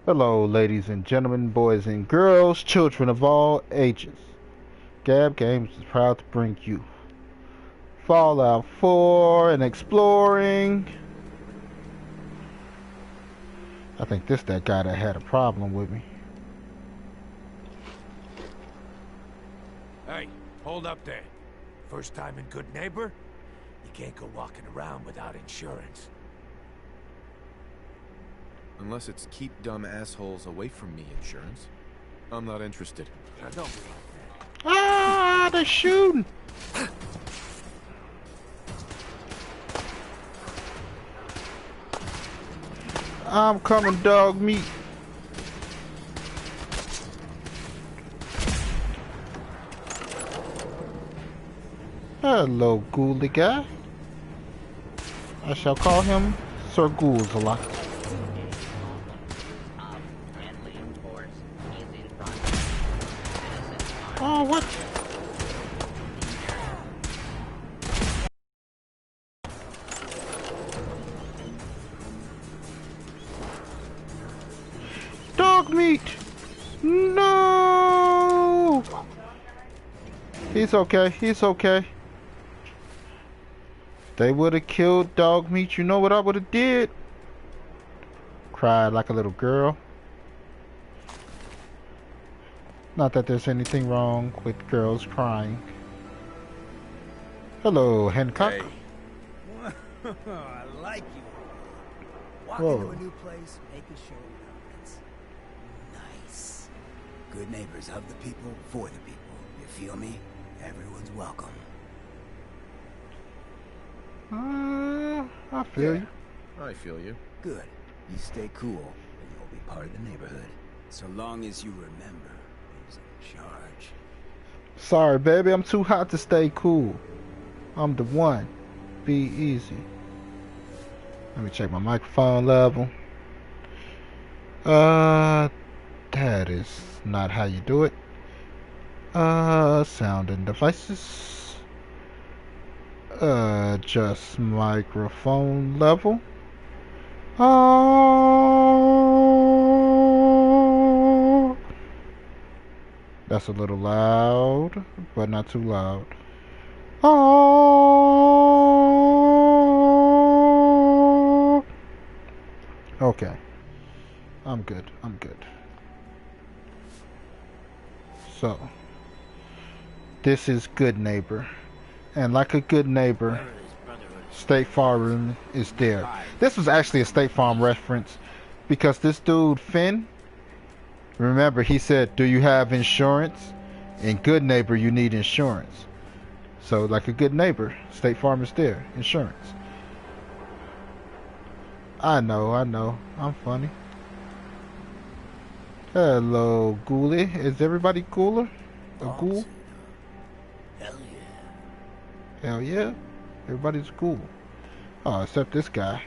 Hello, ladies and gentlemen, boys and girls, children of all ages. GabbGames is proud to bring you Fallout 4 and exploring. I think this that guy that had a problem with me. Hey, hold up there. First time in Good Neighbor? You can't go walking around without insurance. Unless it's keep dumb assholes away from me insurance. I'm not interested. Now don't be like that. Ah, they're shooting. I'm coming, dog meat. Hello, ghouly guy. I shall call him Sir Ghouls-a-lot. Oh, what? Dog meat! No! He's okay, he's okay. They would have killed dog meat, you know what I would have did? Cried like a little girl. Not that there's anything wrong with girls crying. Hello, Hancock. Hey. I like you. Walk Whoa. into a new place, make a show of it's nice. Good neighbors of the people, for the people. You feel me? Everyone's welcome. I feel you. I feel you. Good. You stay cool, and you'll be part of the neighborhood. So long as you remember who's in charge. Sorry, baby, I'm too hot to stay cool. I'm the one. Be easy. Let me check my microphone level. That is not how you do it. Sound and devices. Just microphone level. Oh, that's a little loud, but not too loud. Oh, okay. I'm good. I'm good. So, this is Good Neighbor. And like a good neighbor, State Farm is there. This was actually a State Farm reference because this dude, Finn, remember he said, do you have insurance? In Good Neighbor, you need insurance. So like a good neighbor, State Farm is there. Insurance. I know. I'm funny. Hello, Ghoulie. Is everybody cooler? A ghoul? Hell yeah. Hell yeah. Everybody's cool. Oh, except this guy.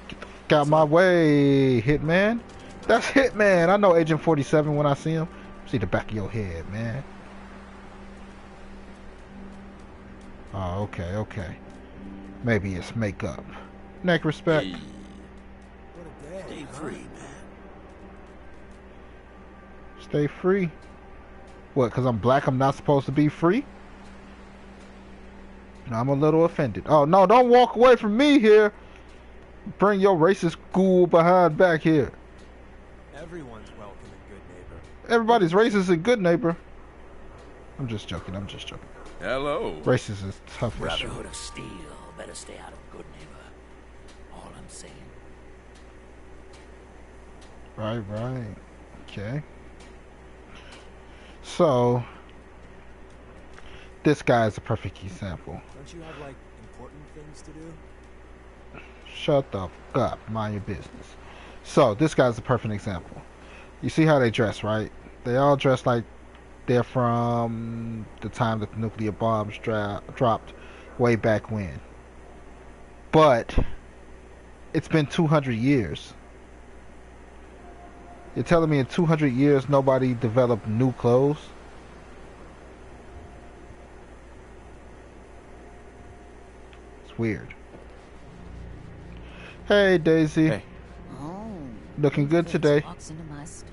Get the fuck out my way, Hitman. That's Hitman. I know Agent 47 when I see him. See the back of your head, man. Oh, okay. Maybe it's makeup. Neck respect. What a day. Stay free, man. Stay free. What, because I'm black I'm not supposed to be free? I'm a little offended. Oh, no, don't walk away from me here. Bring your racist ghoul behind back here. Everyone's welcome in Good Neighbor. Everybody's racist and Good Neighbor. I'm just joking. Hello. Racist is tough as shit. Brotherhood of Steel. Better stay out of Good Neighbor. All I'm saying. Right. Okay. So, this guy is a perfect example. Don't you have, like, important things to do? Shut the fuck up. Mind your business. So, this guy's a perfect example. You see how they dress, right? They all dress like they're from the time that the nuclear bombs dropped way back when. But, it's been 200 years. You're telling me in 200 years nobody developed new clothes? It's weird. Hey, Daisy. Hey. Oh, Looking good Fitz today. walks into my store,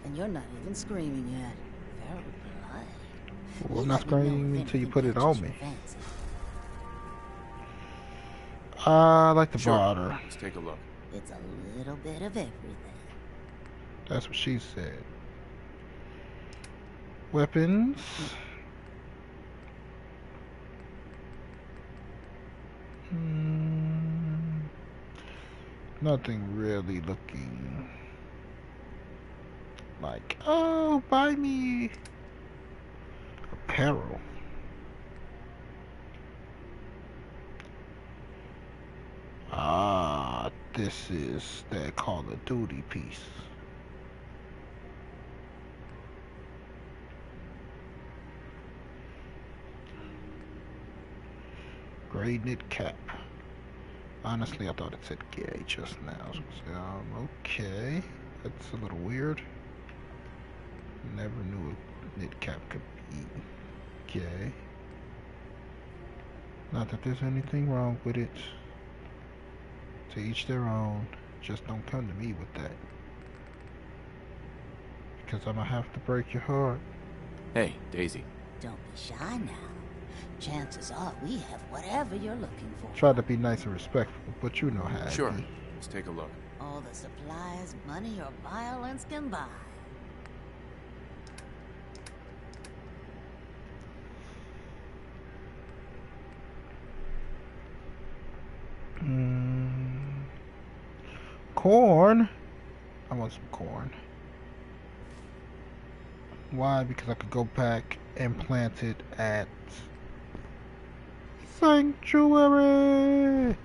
and you're not even screaming yet. Very polite. Well, You I'm not let me know screaming if until you anything put it catches on your me. fancy. I like the Sure. broader. Let's take a look. It's a little bit of everything. That's what she said. Weapons. Nothing really looking like, oh, buy me apparel. Ah, this is that Call of Duty piece. Gray knit cap. Honestly, I thought it said gay just now. So, okay. That's a little weird. Never knew a knit cap could be gay. Not that there's anything wrong with it. To each their own. Just don't come to me with that. Because I'm gonna have to break your heart. Hey, Daisy. Don't be shy now. Chances are we have whatever you're looking for. Try to be nice and respectful, but you know how Sure. it be. Let's take a look. All the supplies, money, or violence can buy. Corn? I want some corn. Why? Because I could go back and plant it at Sanctuary!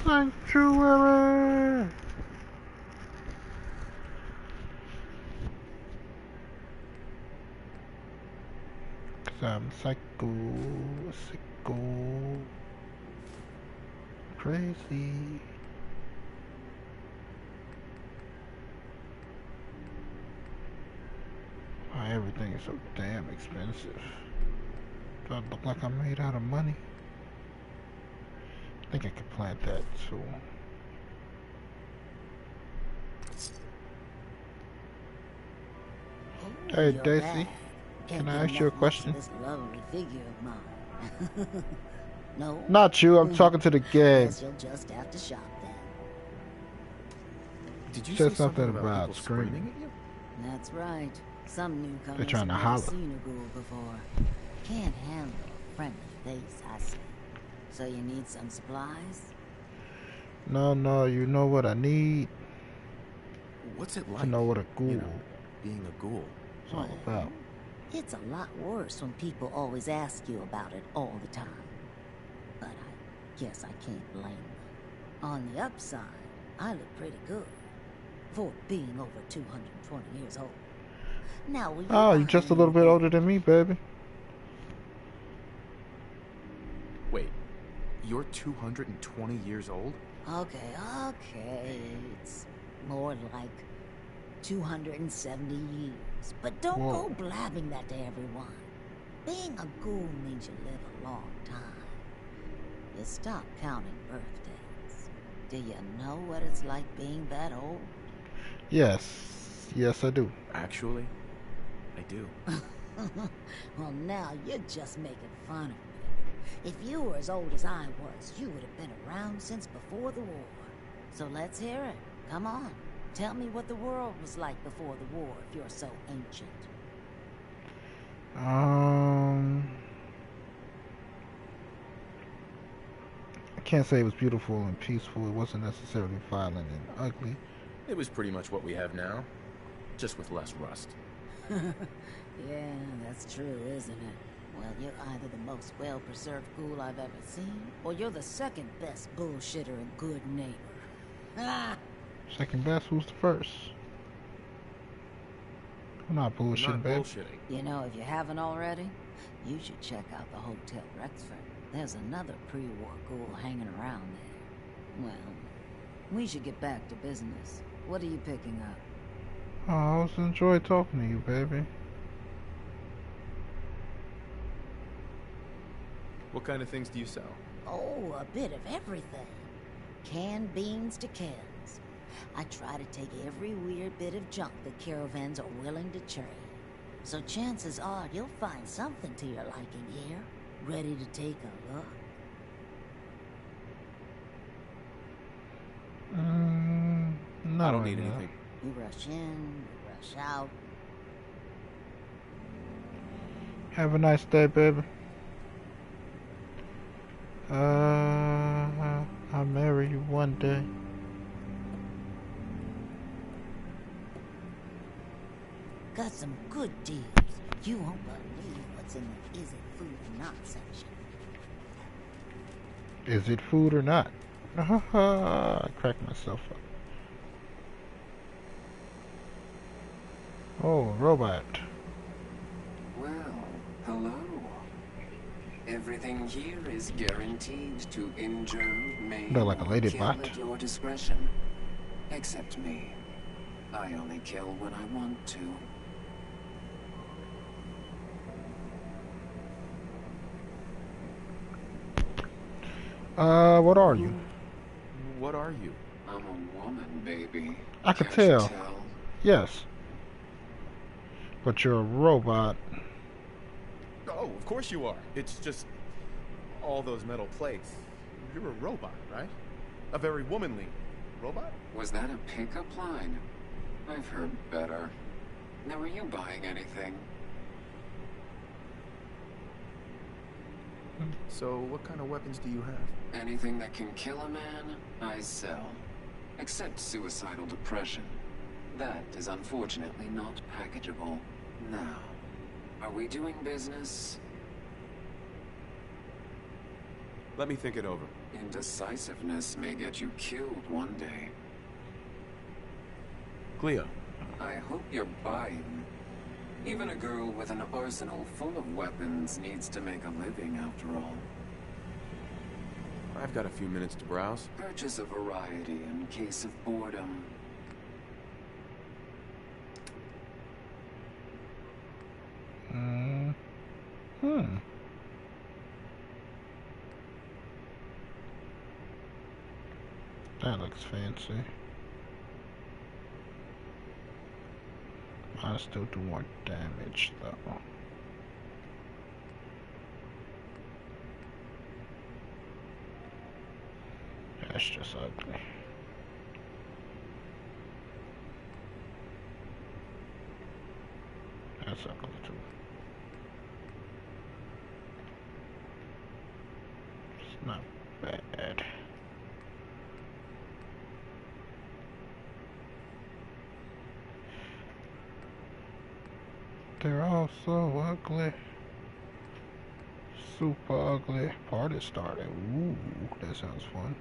Sanctuary! Cause I'm psycho, crazy. Why everything is so damn expensive? Do I look like I'm made out of money? I think I could plant that too. Ooh, Hey, you're Daisy, back. can Can't I get ask you a enough question? of this lovely figure of mine. No? Not you, I'm talking to the game. Guess you'll just have to shop then. Did you Said say something something about about people screaming. screaming at you? That's right. Some newcomers They're trying to have holler. never seen a ghoul before. Can't handle a friendly face, I see. So you need some supplies? No, you know what I need What's it like? to know what a ghoul You know, being a ghoul. is all about. It's a lot worse when people always ask you about it all the time. But I guess I can't blame them. On the upside, I look pretty good for being over 220 years old. Now, will you Oh, you're buy just a little bit anything? older than me, baby. Wait, you're 220 years old? Okay. It's more like 270 years. But don't Whoa. go blabbing that to everyone. Being a ghoul means you live a long time. You stop counting birthdays. Do you know what it's like being that old? Yes, I do. Actually, I do. Well, now you're just making fun of me. If you were as old as I was, you would have been around since before the war. So let's hear it. Come on. Tell me what the world was like before the war if you're so ancient. I can't say it was beautiful and peaceful. It wasn't necessarily violent and ugly. It was pretty much what we have now, just with less rust. Yeah, that's true, isn't it? Well, you're either the most well-preserved ghoul I've ever seen, or you're the second best bullshitter and good neighbor. Ah! Second best, who's the first? I'm not bullshitting, Not babe. bullshitting. You know, if you haven't already, you should check out the Hotel Rexford. There's another pre-war ghoul hanging around there. Well, we should get back to business. What are you picking up? Oh, I always enjoy talking to you, baby. What kind of things do you sell? Oh, a bit of everything. canned beans to cans. I try to take every weird bit of junk the caravans are willing to trade. So chances are you'll find something to your liking here. Ready to take a look? Not I don't right need now. anything. You rush in, you rush out. Have a nice day, baby. I'll marry you one day. Got some good deals. You won't believe what's in the is it food or not section. Is it food or not? I cracked myself up. Oh, robot. Well, hello. Everything here is guaranteed to injure, maim, Look like a or lady kill bot. at your discretion. Except me. I only kill when I want to. What are you? What are you? I'm a woman, baby. I could Can't you tell. Yes. But you're a robot. Oh, of course you are. It's just all those metal plates. You're a robot, right? A very womanly robot? Was that a pickup line? I've heard better. Now, are you buying anything? So what kind of weapons do you have? Anything that can kill a man, I sell. Except suicidal depression. That is unfortunately not packageable. Now, are we doing business? Let me think it over. Indecisiveness may get you killed one day. Cleo. I hope you're buying. Even a girl with an arsenal full of weapons needs to make a living after all. I've got a few minutes to browse. Purchase a variety in case of boredom. That looks fancy. Mine still do more damage though. That's just ugly. That's ugly too. It's not bad. They're all so ugly. Super ugly. Party started. Ooh, that sounds fun.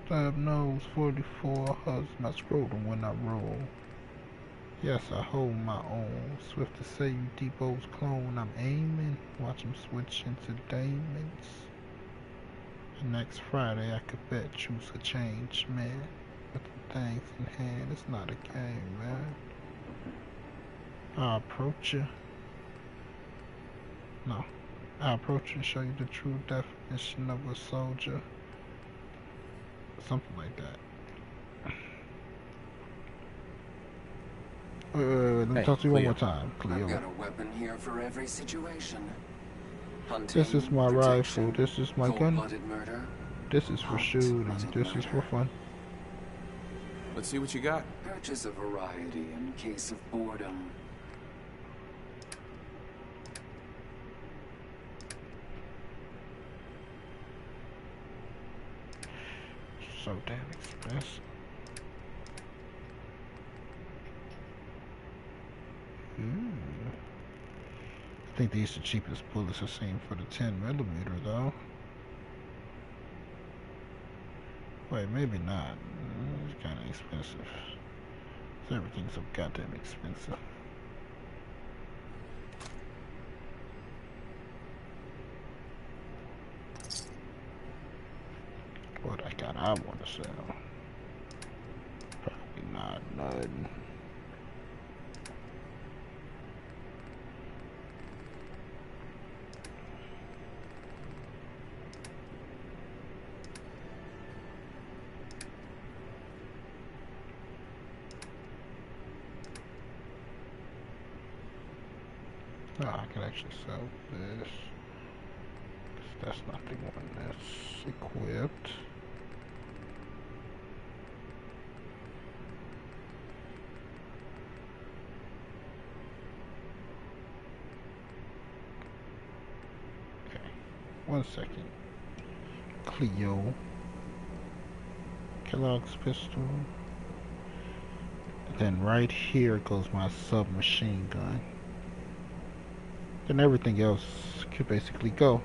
Stab nose 44 hugs my scrotum when I roll. Yes, I hold my own. Swift to say you Depot's clone. I'm aiming. Watch him switch into diamonds. And next Friday I could bet choose a change, man. With the things in hand, it's not a game, man. I'll approach you. No. I'll approach you and show you the true definition of a soldier. Something like that. Let me talk to you one more time, Cleo. I've got a weapon here for every situation. Hunting, This is my protection, rifle. This is my gun. cold-blooded murder. This is for shooting. This is for fun. Let's see what you got. Purchase a variety in case of boredom. So damn expensive. I think these are the cheapest bullets I've seen for the 10mm though. Wait, maybe not. It's kind of expensive. Everything's so goddamn expensive. What I want to sell. Probably not nothing. Oh, I can actually sell this. That's not the one that's equipped. Okay, 1 second. Cleo. Kellogg's pistol. And then right here goes my submachine gun. Then everything else could basically go.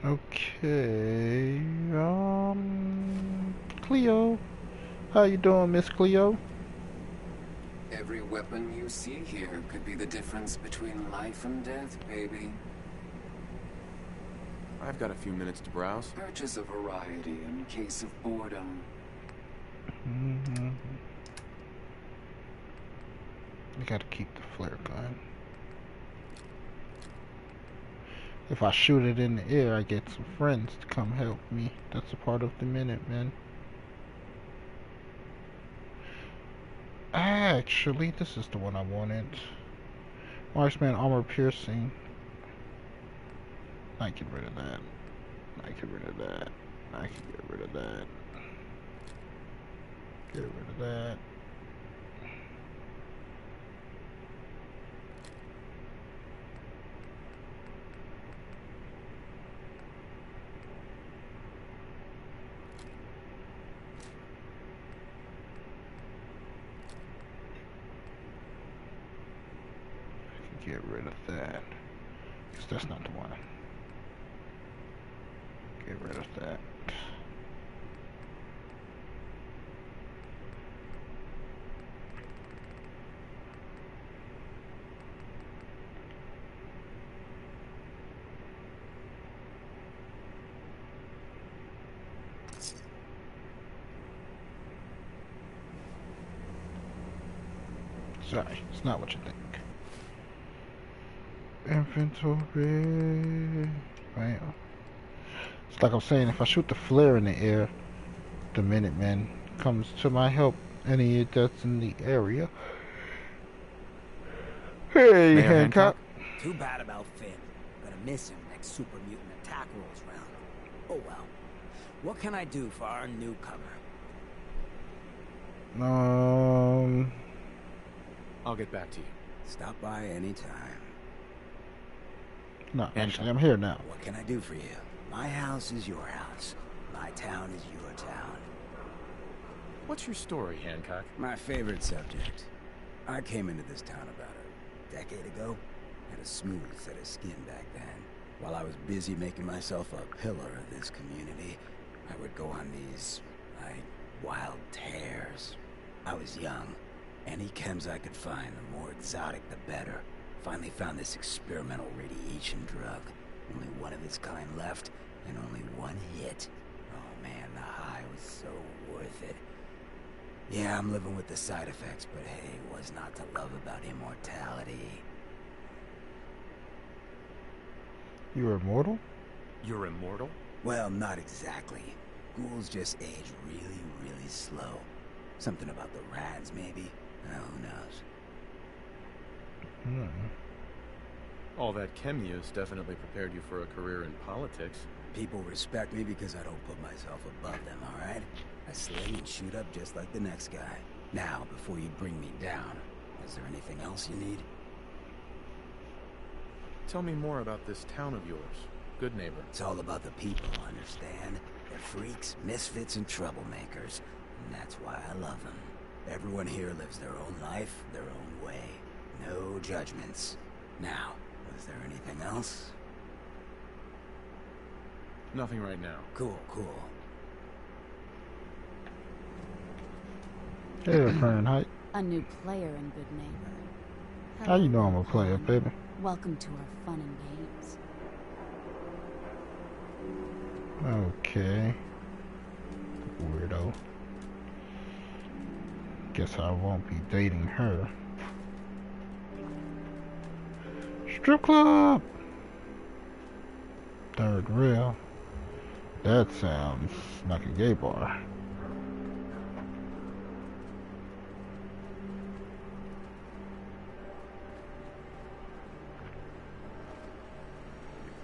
Okay, Cleo. How you doing, Miss Cleo? Every weapon you see here could be the difference between life and death, baby. I've got a few minutes to browse. Purchase a variety in case of boredom. I gotta keep the flare gun. If I shoot it in the air, I get some friends to come help me. That's a part of the Minutemen. Actually, this is the one I wanted. Marksman armor piercing. I get rid of that. I get rid of that. I can get rid of that. Get rid of that. Get rid of that, because that's not the one. Get rid of that. Sorry, it's not what you think. Inventory. Bam. It's like I'm saying, if I shoot the flare in the air, the Minuteman comes to my help. Any that's in the area. Hey, Mayor Hancock. Too bad about Finn. Gonna miss him next super mutant attack rolls round. Oh well. What can I do for our newcomer? I'll get back to you. Stop by anytime. No, actually, I'm here now. What can I do for you? My house is your house. My town is your town. What's your story, Hancock? My favorite subject. I came into this town about a decade ago. Had a smooth set of skin back then. While I was busy making myself a pillar of this community, I would go on these, wild tears. I was young. Any chems I could find, the more exotic the better. Finally found this experimental radiation drug. Only one of its kind left, and only one hit. Oh man, the high was so worth it. Yeah, I'm living with the side effects, but hey, what's not to love about immortality? You're immortal? You're immortal? Well, not exactly. Ghouls just age really, really slow. Something about the rads, maybe? Who knows? All that chem use definitely prepared you for a career in politics. People respect me because I don't put myself above them, alright? I sling and shoot up just like the next guy. Now, before you bring me down, is there anything else you need? Tell me more about this town of yours, Good Neighbor. It's all about the people, understand? They're freaks, misfits, and troublemakers. And that's why I love them. Everyone here lives their own life, their own way. No judgments. Now, was there anything else? Nothing right now. Cool, cool. Hey, Fahrenheit. A new player in Good Neighbor. How you know I'm a Hello, player, Pawn. baby? Welcome to our fun and games. Okay. Weirdo. Guess I won't be dating her. Strip club! Third rail. That sounds like a gay bar.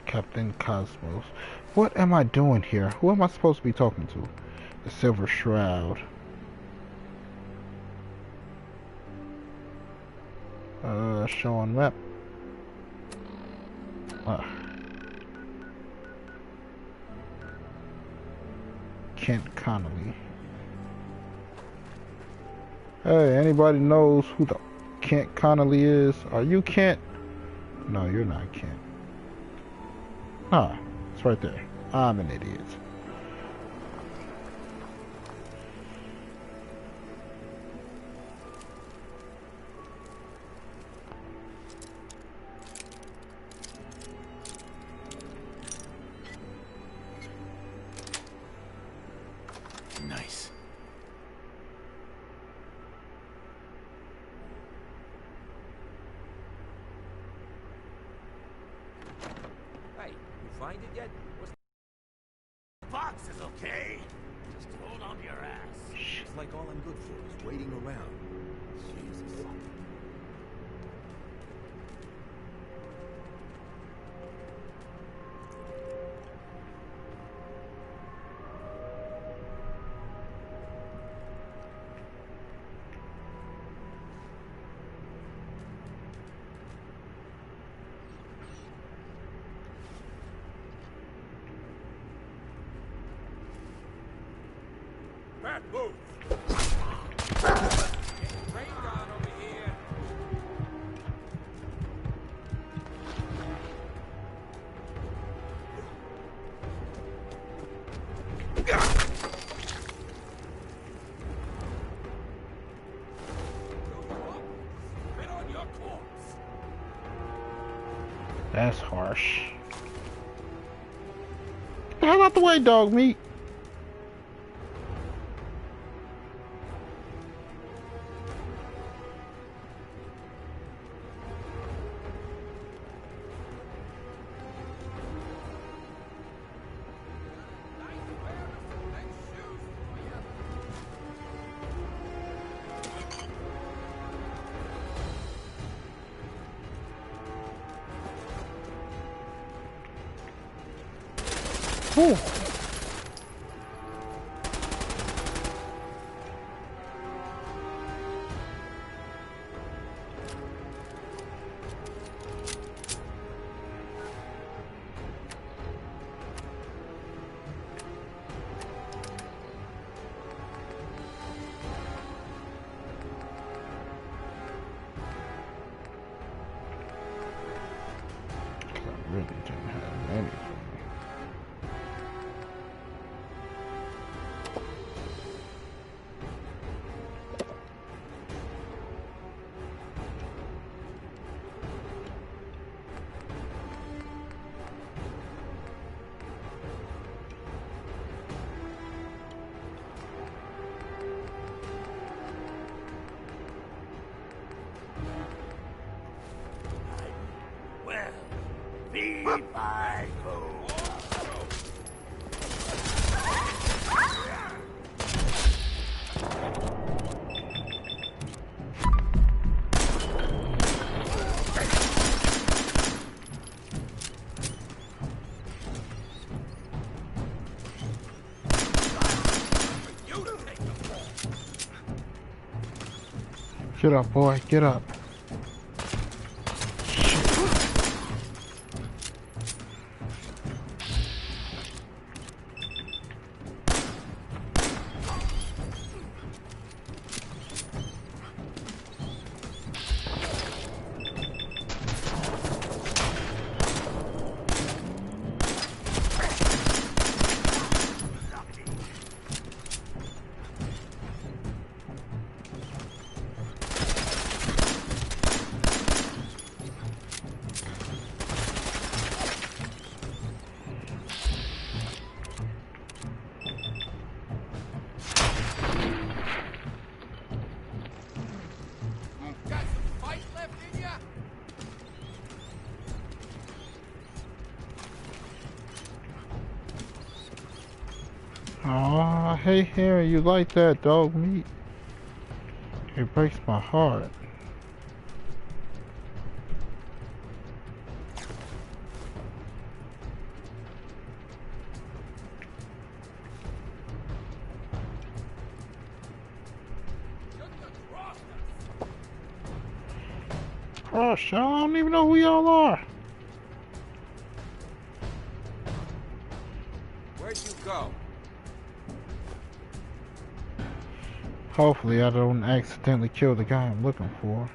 Captain Cosmos. What am I doing here? Who am I supposed to be talking to? The Silver Shroud. Showing map. Kent Connolly. Hey, anybody knows who the Kent Connolly is? Are you Kent? No, you're not Kent. Ah, it's right there. I'm an idiot. Nice. Hey, you find it yet? What's Box is okay. Just hold on to your ass. it's like all I'm good for is waiting around. Jesus. Back move. Rained on over here. Spit on your corpse. That's harsh. Get the hell out the way, dog meat. Ooh. I really didn't have anything. Well, feed my food. Get up, boy, get up. hate hearing you like that, dog meat. It breaks my heart. Gosh, I don't even know who y'all are. Where'd you go? Hopefully I don't accidentally kill the guy I'm looking for.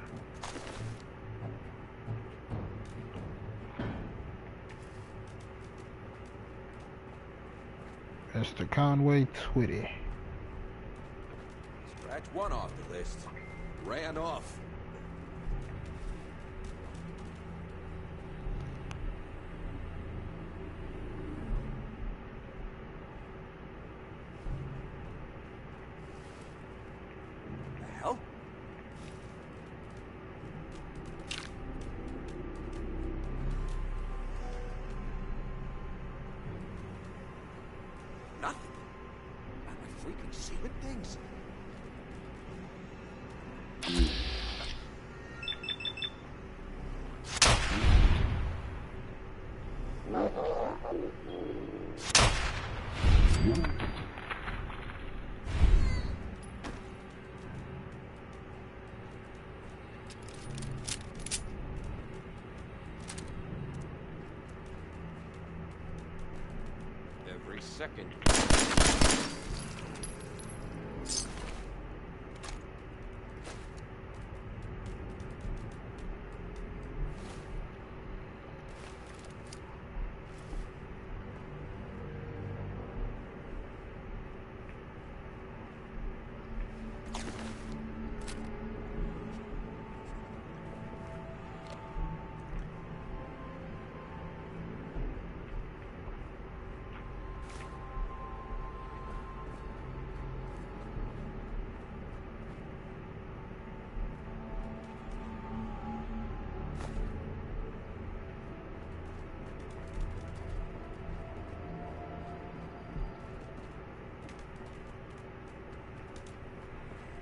Mr. Conway Twitty. Scratch one off the list. Ran off. The hell? Nothing. Am I freaking seeing things? Every second.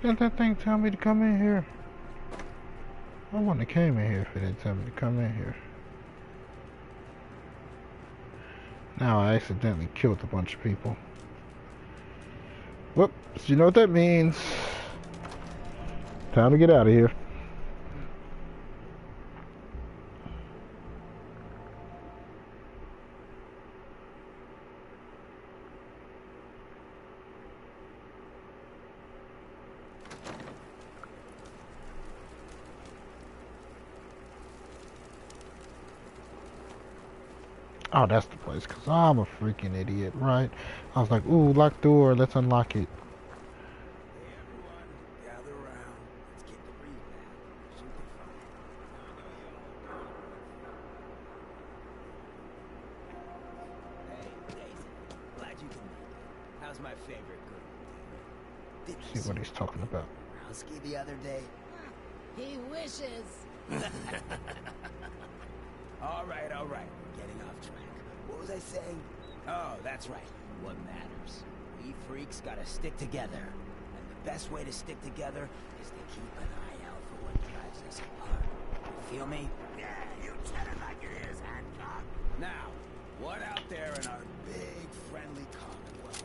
Didn't that thing tell me to come in here? I wouldn't have came in here if it didn't tell me to come in here. Now I accidentally killed a bunch of people. Whoops, you know what that means. Time to get out of here. Oh, that's the place, because I'm a freaking idiot, right? I was like, ooh, locked door, let's unlock it. Hey everyone, gather around. Let's get the brief back. Shoot the fire. Hey, Daisy. Glad you can make it. How's my favorite girl? Didn't See what he's talking about. Rowski the other day? He wishes. All right, we're getting off track. What was I saying? Oh, that's right. What matters? We freaks gotta stick together. And the best way to stick together is to keep an eye out for what drives us apart. You feel me? Yeah, you tell it like it is, Hancock. Now, what out there in our big, friendly commonwealth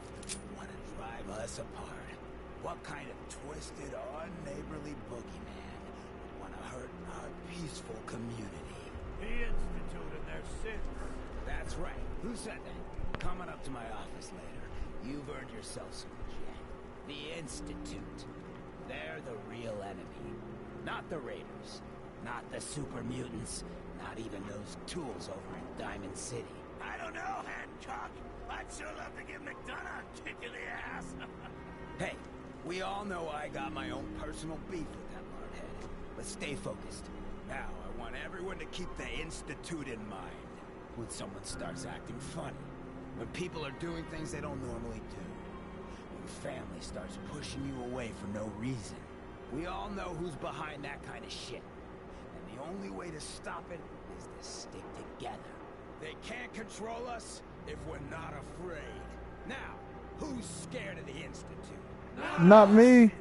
wanna drive us apart? What kind of twisted, unneighborly boogeyman would wanna hurt our peaceful community? The Institute and their sin. That's right. Who said that? Coming up to my office later. You've earned yourself some jet. The Institute. They're the real enemy. Not the Raiders. Not the super mutants. Not even those tools over in Diamond City. I don't know, Hancock. I'd sure love to give McDonough a kick in the ass. Hey, we all know I got my own personal beef with that hardhead. But stay focused. Now, I want everyone to keep the Institute in mind. When someone starts acting funny. When people are doing things they don't normally do. When family starts pushing you away for no reason. We all know who's behind that kind of shit. And the only way to stop it is to stick together. They can't control us if we're not afraid. Now, Who's scared of the Institute? Not me. And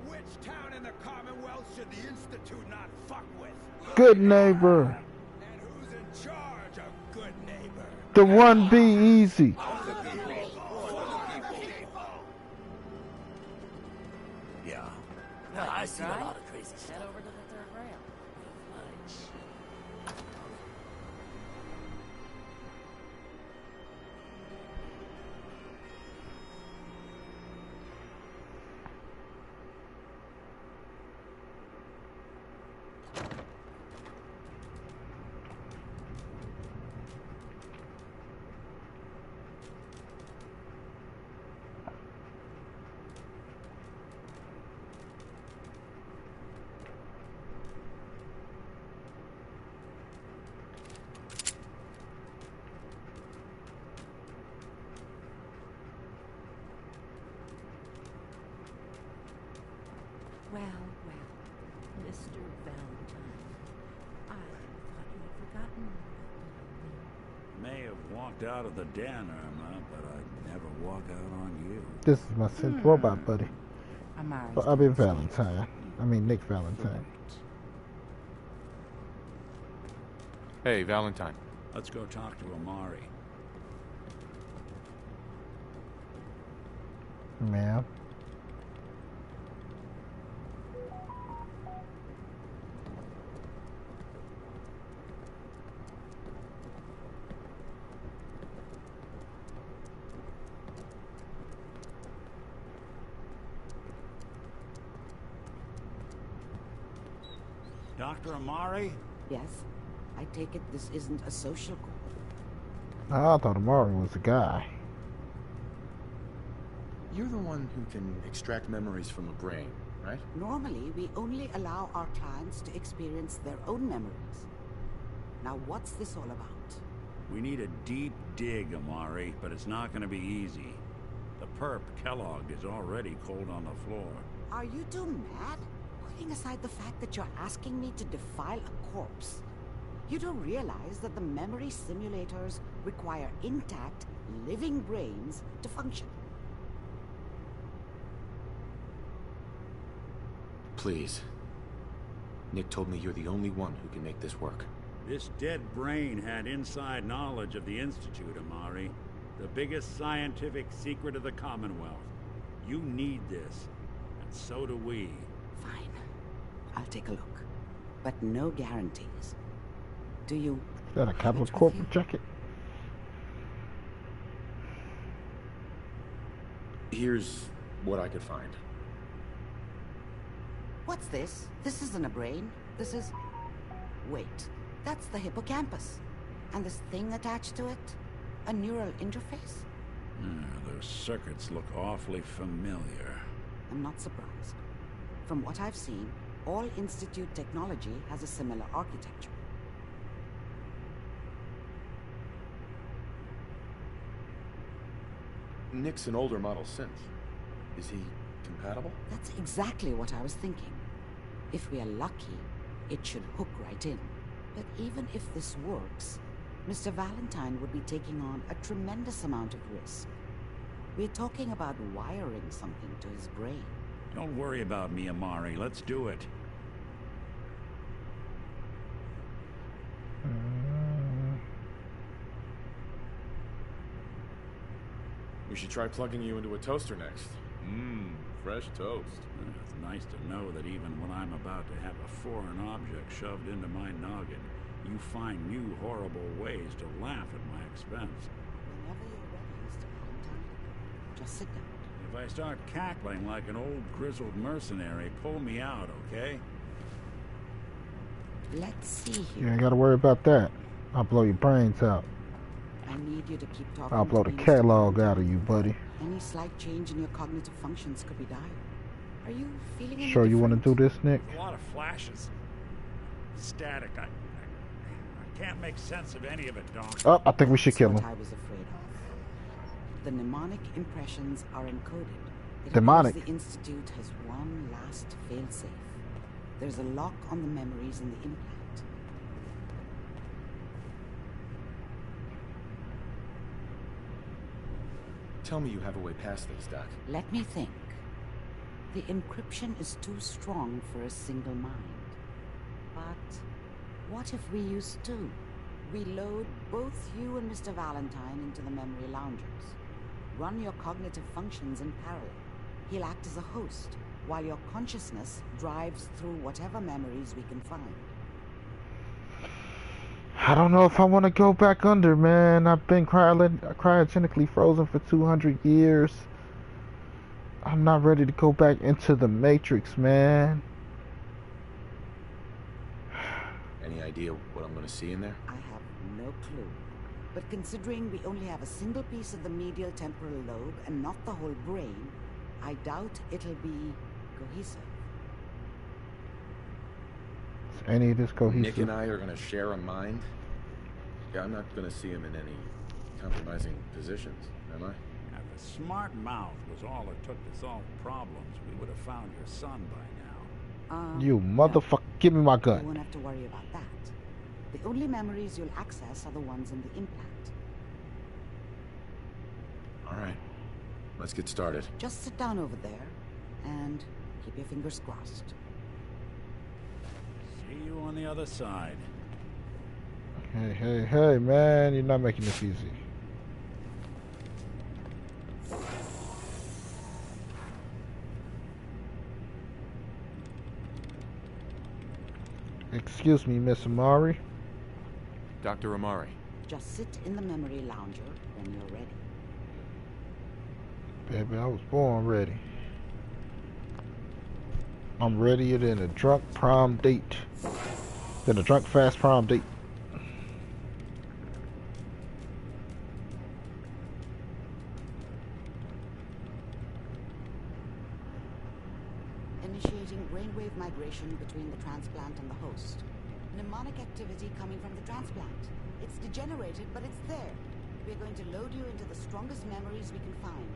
which town in the Commonwealth should the Institute not fuck with? Good neighbor. And who's in charge of good neighbor? Da1beazy. Yeah. No, I see a lot of crazy stuff. Head over to the third rail. Well, Mr. Valentine, I thought you had forgotten about me. May have walked out of the den, Irma, but I'd never walk out on you. This is my synth robot buddy. But I'll be Valentine. I mean Nick Valentine. Hey, Valentine. Let's go talk to Amari. Ma'am. Dr. Amari? Yes. I take it this isn't a social call. I thought Amari was the guy. You're the one who can extract memories from a brain, right? Normally, we only allow our clients to experience their own memories. Now, what's this all about? We need a deep dig, Amari, but it's not going to be easy. The perp, Kellogg, is already cold on the floor. Are you two mad? Putting aside the fact that you're asking me to defile a corpse, you don't realize that the memory simulators require intact, living brains to function. Please. Nick told me you're the only one who can make this work. This dead brain had inside knowledge of the Institute, Amari. The biggest scientific secret of the Commonwealth. You need this, and so do we. Fine. I'll take a look. But no guarantees. Do you... Is that a Capital Corporate jacket? Here's what I could find. What's this? This isn't a brain. This is... Wait. That's the hippocampus. And this thing attached to it? A neural interface? Those circuits look awfully familiar. I'm not surprised. From what I've seen, all Institute technology has a similar architecture. Nick's an older model synth. Is he compatible? That's exactly what I was thinking. If we are lucky, it should hook right in. But even if this works, Mr. Valentine would be taking on a tremendous amount of risk. We're talking about wiring something to his brain. Don't worry about me, Amari. Let's do it. We should try plugging you into a toaster next. Fresh toast. It's nice to know that even when I'm about to have a foreign object shoved into my noggin, you find new horrible ways to laugh at my expense. Whenever you're ready, Mr. Valentine, just sit down. If I start cackling like an old grizzled mercenary, pull me out, okay? Let's see here. You ain't gotta worry about that. I'll blow your brains out. I need you to keep talking. I'll blow to the me, Mr. catalog Valentine. out of you, buddy. Any slight change in your cognitive functions could be dire. Are you feeling any Sure you want to do different? this, Nick? A lot of flashes. Static. I can't make sense of any of it, Doc. Oh, I think we should kill That's him. what I was afraid of. The mnemonic impressions are encoded. It Demonic. appears the Institute has one last failsafe. There's a lock on the memories in the implant. Tell me you have a way past this, Doc. Let me think. The encryption is too strong for a single mind. But what if we use two? We load both you and Mr. Valentine into the memory loungers. Run your cognitive functions in parallel. He'll act as a host, while your consciousness drives through whatever memories we can find. I don't know if I want to go back under, man. I've been cryogenically frozen for 200 years. I'm not ready to go back into the Matrix, man. Any idea what I'm gonna see in there? I have no clue. But considering we only have a single piece of the medial temporal lobe and not the whole brain, I doubt it'll be cohesive. Is any of this cohesive? Nick and I are gonna share a mind? Yeah, I'm not gonna see him in any compromising positions, am I? If a smart mouth was all it took to solve problems, we would have found your son by now. You motherfucker, give me my gun. You won't have to worry about that. The only memories you'll access are the ones in the implant. Alright, let's get started. Just sit down over there and keep your fingers crossed. See you on the other side. Hey, man, you're not making this easy. Excuse me, Miss Amari. Dr. Amari. Just sit in the memory lounger when you're ready. Baby, I was born ready. I'm readier than a drunk prom date. Than a drunk fast prom date. Initiating brainwave migration between the transplant and the host. Mnemonic activity coming from the transplant. It's degenerated, but it's there. We're going to load you into the strongest memories we can find.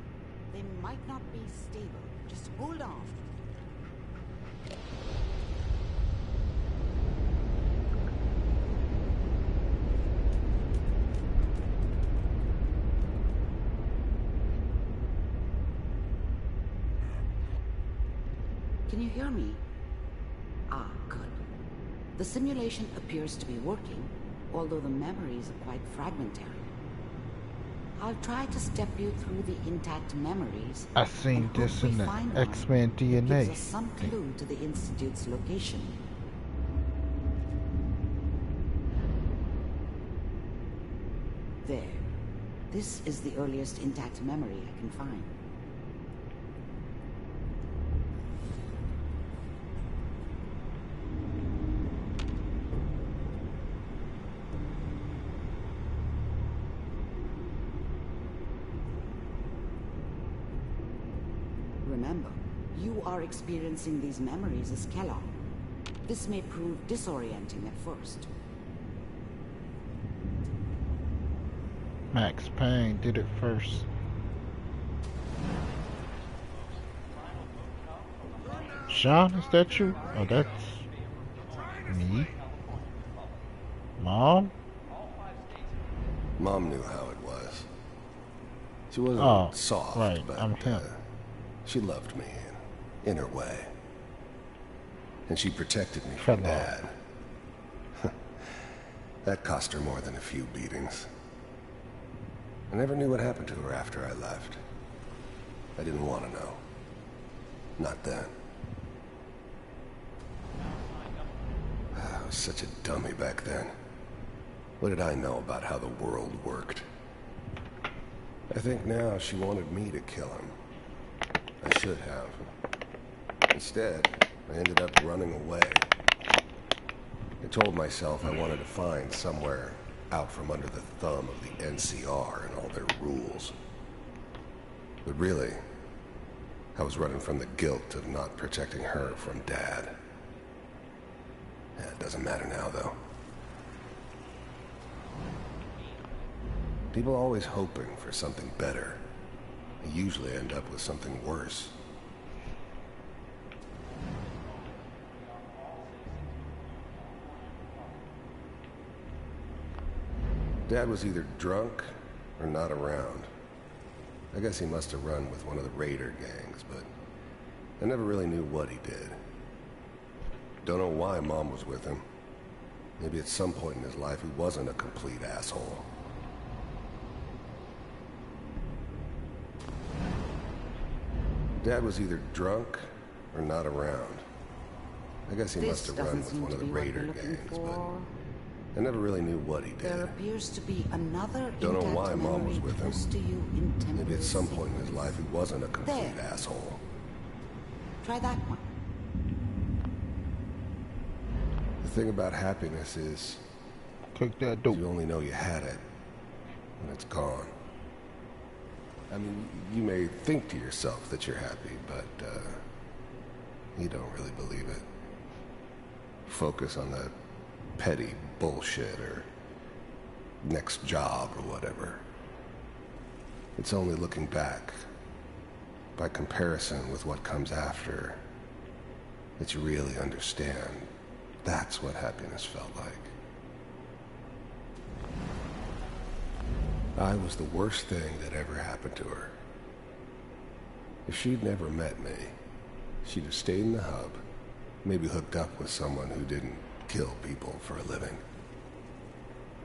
They might not be stable. Just hold on. Can you hear me? Ah, good. The simulation appears to be working, although the memories are quite fragmentary. I'll try to step you through the intact memories. I seen this in the X-Men DNA. Gives us some clue to the Institute's location. There. This is the earliest intact memory I can find. Remember, you are experiencing these memories as Kellogg. This may prove disorienting at first. Max Payne did it first. Sean, is that you? Oh, that's me. Mom? Mom knew how it was. She wasn't soft, right. but I'm him. She loved me in her way. And she protected me from Dad. That cost her more than a few beatings. I never knew what happened to her after I left. I didn't want to know. Not then. I was such a dummy back then. What did I know about how the world worked? I think now she wanted me to kill him. I should have. Instead, I ended up running away. I told myself I wanted to find somewhere out from under the thumb of the NCR and all their rules. But really, I was running from the guilt of not protecting her from Dad. It doesn't matter now, though. People are always hoping for something better. They usually end up with something worse. Dad was either drunk or not around. I guess he must have run with one of the raider gangs, but I never really knew what he did. Don't know why Mom was with him. Maybe at some point in his life he wasn't a complete asshole. Dad was either drunk or not around. I guess he must have run with one of the raider gangs, but I never really knew what he did. There appears to be another. Don't know why Mom was with him. Maybe at some point in his life he wasn't a complete asshole. Try that one. The thing about happiness is, cook that dope. You only know you had it when it's gone. I mean, you may think to yourself that you're happy, but you don't really believe it. Focus on that petty bullshit or next job or whatever. It's only looking back, by comparison with what comes after, that you really understand. That's what happiness felt like. I was the worst thing that ever happened to her. If she'd never met me, she'd have stayed in the hub, maybe hooked up with someone who didn't kill people for a living.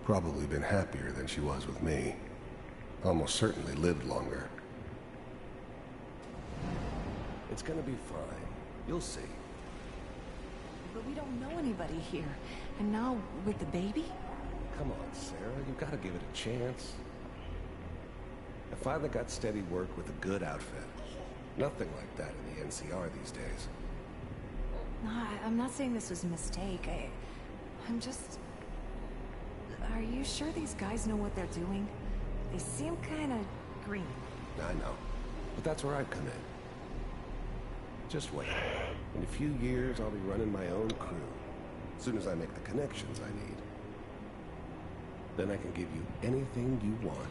Probably been happier than she was with me. Almost certainly lived longer. It's gonna be fine. You'll see. But we don't know anybody here. And now, with the baby? Come on, Sarah. You've got to give it a chance. I finally got steady work with a good outfit. Nothing like that in the NCR these days. No, I'm not saying this was a mistake. I'm just... Are you sure these guys know what they're doing? They seem kind of green. I know. But that's where I come in. Just wait. In a few years, I'll be running my own crew. As soon as I make the connections I need. Then I can give you anything you want.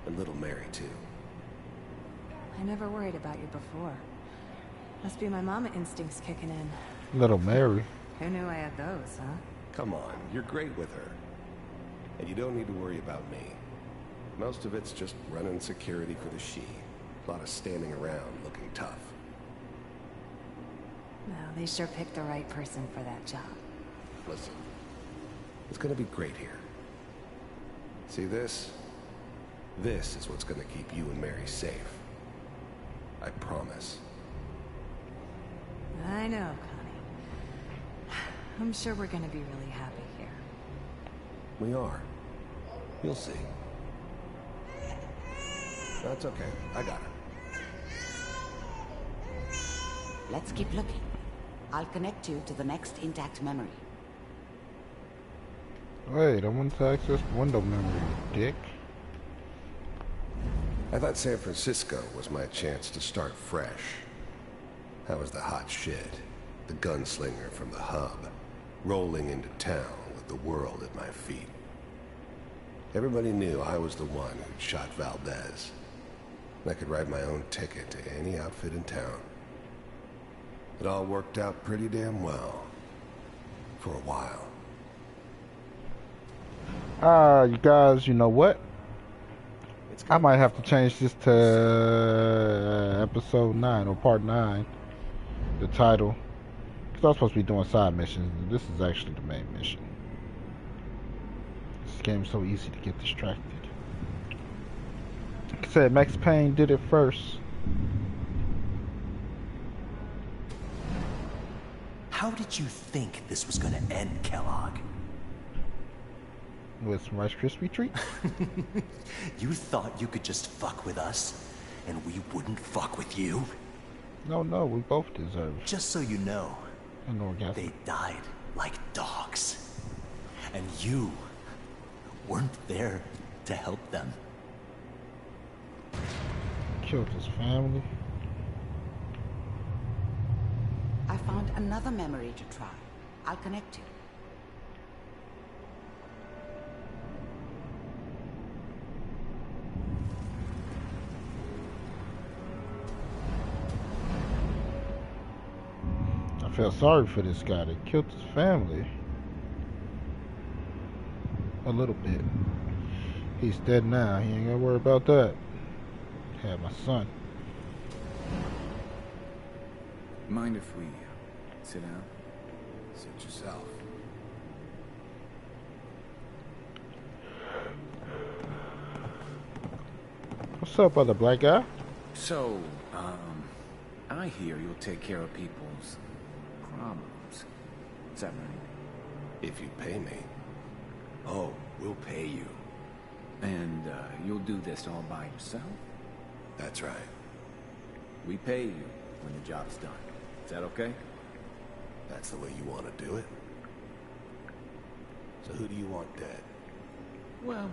And little Mary, too. I never worried about you before. Must be my mama instincts kicking in. Little Mary. Who knew I had those, huh? Come on, you're great with her. And you don't need to worry about me. Most of it's just running security for the she. A lot of standing around looking tough. Well, they sure picked the right person for that job. Listen, it's gonna be great here. See this? This is what's gonna keep you and Mary safe. I promise. I know, Connie. I'm sure we're gonna be really happy here. We are. You'll see. That's okay. I got her. Let's keep looking. I'll connect you to the next intact memory. Wait, I want to access window memory, dick. I thought San Francisco was my chance to start fresh. I was the hot shit, the gunslinger from the hub, rolling into town with the world at my feet. Everybody knew I was the one who'd shot Valdez. And I could write my own ticket to any outfit in town. It all worked out pretty damn well. For a while. You guys, you know what? I might have to change this to episode 9 or part 9. The title. Because I was supposed to be doing side missions. And this is actually the main mission. This game's so easy to get distracted. Like I said, Max Payne did it first. How did you think this was gonna end, Kellogg? With some Rice Krispie treats? You thought you could just fuck with us, and we wouldn't fuck with you? No, we both deserve. Just so you know, an orgasm. They died like dogs. And you weren't there to help them. Killed his family. I found another memory to try. I'll connect you. I feel sorry for this guy that killed his family. A little bit. He's dead now. He ain't gotta worry about that. Had my son. Mind if we sit down? Sit yourself. What's up, other black guy? So, I hear you'll take care of people's problems. Is that right? If you pay me. Oh, we'll pay you. And, you'll do this all by yourself? That's right. We pay you when the job's done. Is that okay? That's the way you want to do it. So who do you want dead? Well,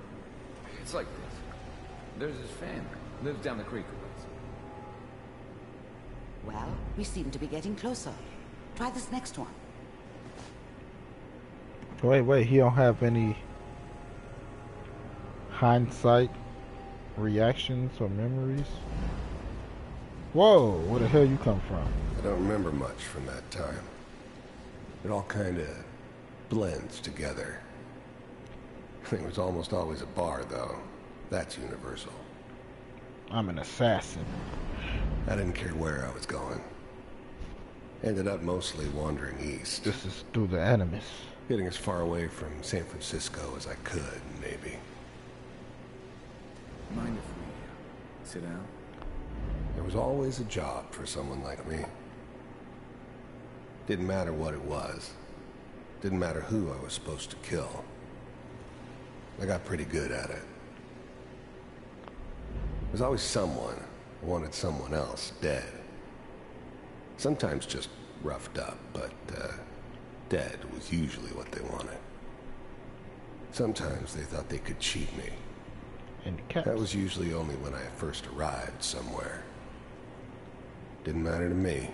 it's like this. There's his family. Lives down the creek a ways. Well, we seem to be getting closer. Try this next one. Wait, he don't have any hindsight reactions or memories? Whoa, where the hell you come from? I don't remember much from that time. It all kind of blends together. It was almost always a bar, though. That's universal. I'm an assassin. I didn't care where I was going. Ended up mostly wandering east. This is through the enemies. Getting as far away from San Francisco as I could, maybe. Mind if we sit down? There was always a job for someone like me. Didn't matter what it was. Didn't matter who I was supposed to kill. I got pretty good at it. There's always someone who wanted someone else dead. Sometimes just roughed up, but dead was usually what they wanted. Sometimes they thought they could cheat me. That was usually only when I first arrived somewhere. Didn't matter to me.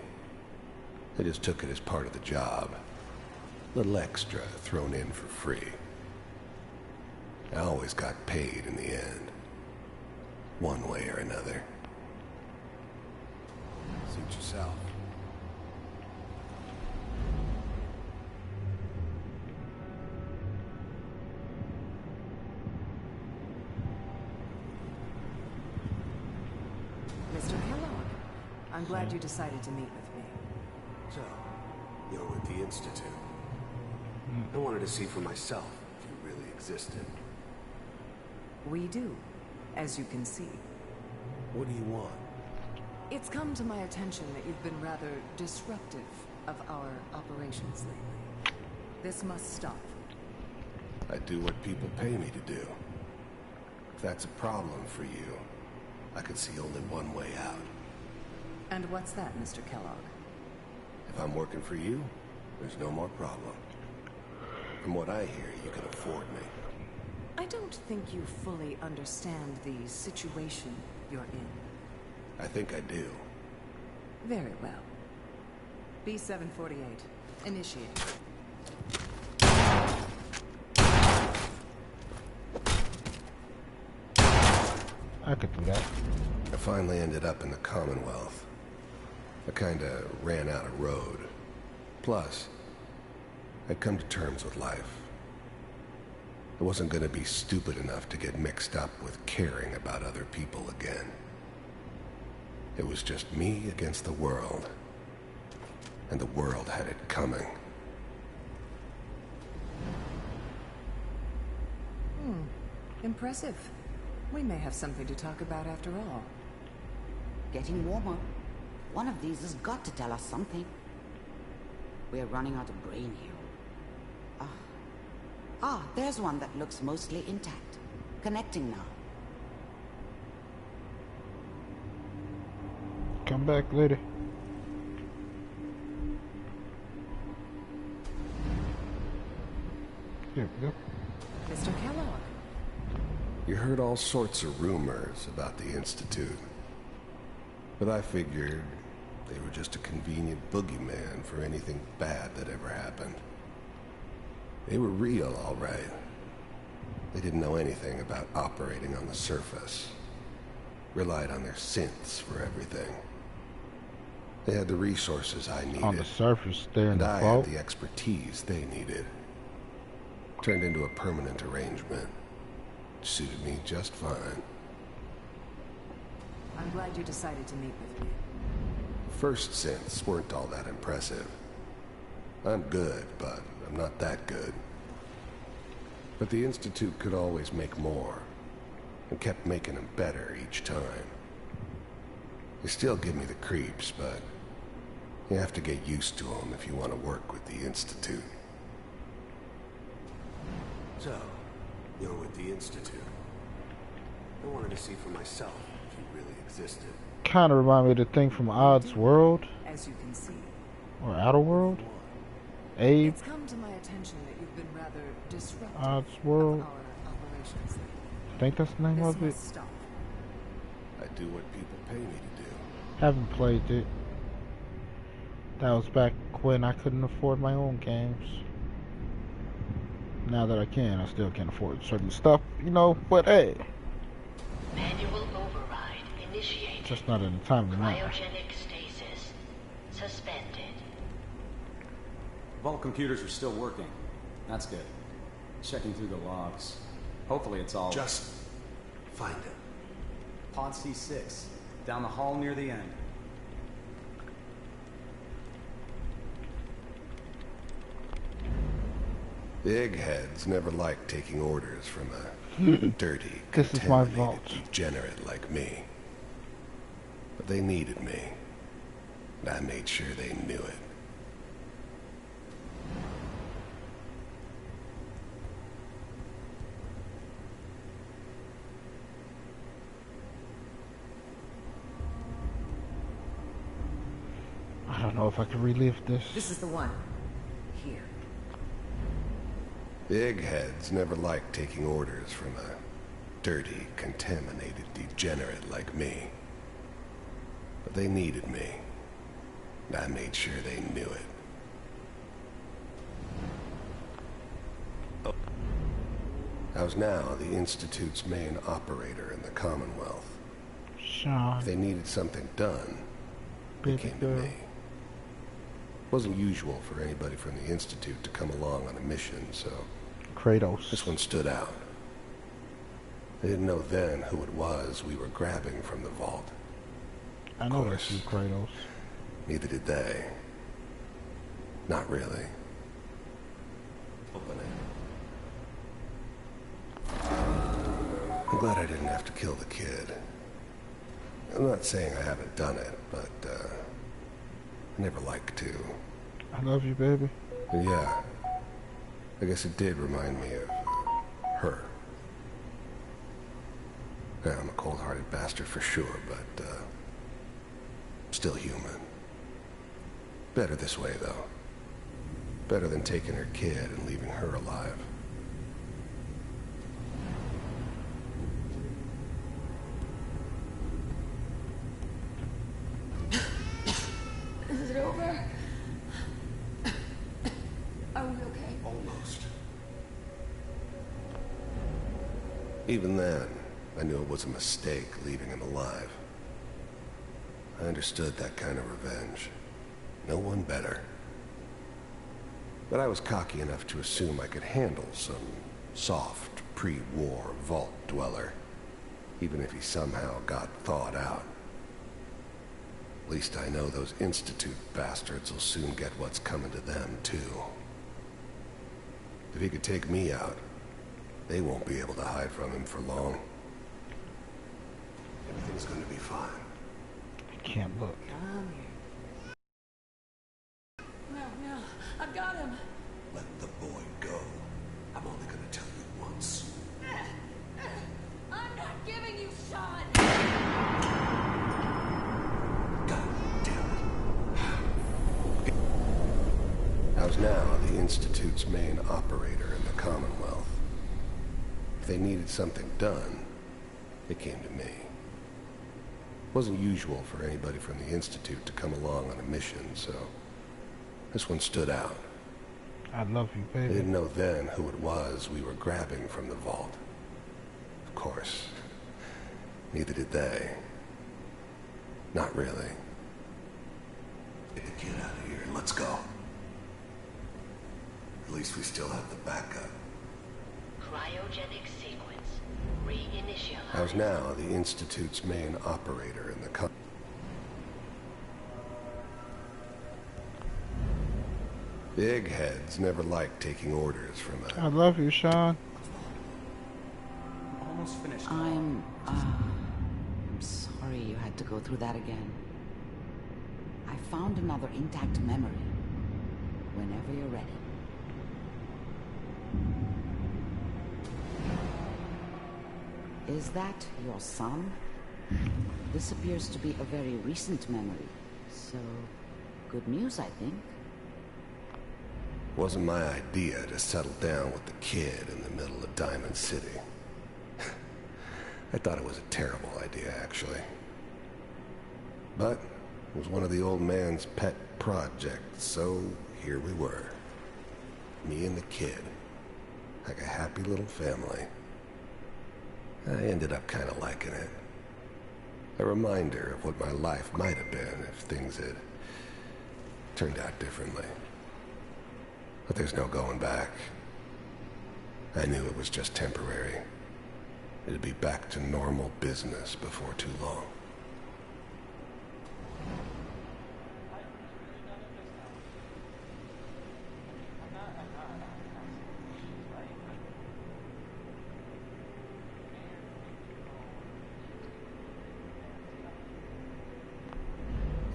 They just took it as part of the job. Little extra thrown in for free. I always got paid in the end. One way or another. Suit yourself. Mr. Kellogg, I'm glad you decided to meet with me. So, you're with the Institute. I wanted to see for myself if you really existed. We do, as you can see. What do you want? It's come to my attention that you've been rather disruptive of our operations lately. This must stop. I do what people pay me to do. If that's a problem for you, I could see only one way out. And what's that, Mr. Kellogg? If I'm working for you, there's no more problem. From what I hear, you can afford me. I don't think you fully understand the situation you're in. I think I do. Very well. B-748, initiate. I could do that. I finally ended up in the Commonwealth. I kinda ran out of road. Plus, I'd come to terms with life. I wasn't gonna be stupid enough to get mixed up with caring about other people again. It was just me against the world. And the world had it coming. Impressive. We may have something to talk about after all. Getting warmer. One of these has got to tell us something. We're running out of brain here. There's one that looks mostly intact. Connecting now. Come back later. Here we go. Mr. Kellogg. You heard all sorts of rumors about the Institute. But I figured they were just a convenient boogeyman for anything bad that ever happened. They were real, all right. They didn't know anything about operating on the surface. Relied on their synths for everything. They had the resources I needed. On the surface, they're in the I vault. had the expertise they needed. Turned into a permanent arrangement. Suited me just fine. I'm glad you decided to meet with me. First synths weren't all that impressive. I'm good, but I'm not that good. But the Institute could always make more, and kept making them better each time. They still give me the creeps, but you have to get used to them if you want to work with the Institute. So, you're with the Institute. I wanted to see for myself if you really existed. Kind of remind me of the thing from Odd's World. As you can see. Or Outer World. Abe. It's come to my attention that you've been rather disruptive Odd's World. of our operations lately. I think that's the name of it. Must stop. I do what people pay me to do. Haven't played it. That was back when I couldn't afford my own games. Now that I can, I still can't afford certain stuff, you know, but hey. Manual override initiated. Just not in a timely manner. Cryogenic stasis suspended. Vault computers are still working. That's good. Checking through the logs. Hopefully it's all... Just find it. Pod C6. Down the hall near the end. The eggheads never liked taking orders from a dirty, this is my vault. Degenerate like me. But they needed me. And I made sure they knew it. I don't know if I can relive this. This is the one. Here. The eggheads never liked taking orders from a dirty, contaminated degenerate like me. But they needed me. And I made sure they knew it. Oh. I was now the Institute's main operator in the Commonwealth. Sean. If they needed something done, they came to me. It wasn't usual for anybody from the Institute to come along on a mission, so... Kratos. This one stood out. They didn't know then who it was we were grabbing from the vault. I know that's you, Kratos. Neither did they. Not really. Open it. I'm glad I didn't have to kill the kid. I'm not saying I haven't done it, but, I never like to. I love you, baby. And yeah. I guess it did remind me of her. Yeah, I'm a cold-hearted bastard for sure, but, still human. Better this way, though. Better than taking her kid and leaving her alive. Is it over? Are we okay? Almost. Even then, I knew it was a mistake leaving him alive. I understood that kind of revenge. No one better. But I was cocky enough to assume I could handle some soft, pre-war vault dweller, even if he somehow got thawed out. At least I know those Institute bastards will soon get what's coming to them, too. If he could take me out, they won't be able to hide from him for long. Everything's gonna be fine. I can't look. Come here. No, I've got him. Let the boy go. I'm only gonna tell you once. I'm not giving you Sean. God damn it. I was now the Institute's main operator in the Commonwealth. If they needed something done, they came to me. It wasn't usual for anybody from the Institute to come along on a mission, so this one stood out. I love you, baby. They didn't know then who it was we were grabbing from the vault. Of course, neither did they. Not really. Get the kid out of here and let's go. At least we still have the backup. Cryogenic sequence. Reinitialize. I was now the Institute's main operator in the The eggheads never liked taking orders from a... I love you, Sean. Almost finished. I'm sorry you had to go through that again. I found another intact memory. Whenever you're ready. Is that your son? This appears to be a very recent memory. So, good news, I think. Wasn't my idea to settle down with the kid in the middle of Diamond City. I thought it was a terrible idea, actually. But it was one of the old man's pet projects, so here we were. Me and the kid. Like a happy little family. I ended up kind of liking it. A reminder of what my life might have been if things had turned out differently. But there's no going back. I knew it was just temporary. It'd be back to normal business before too long.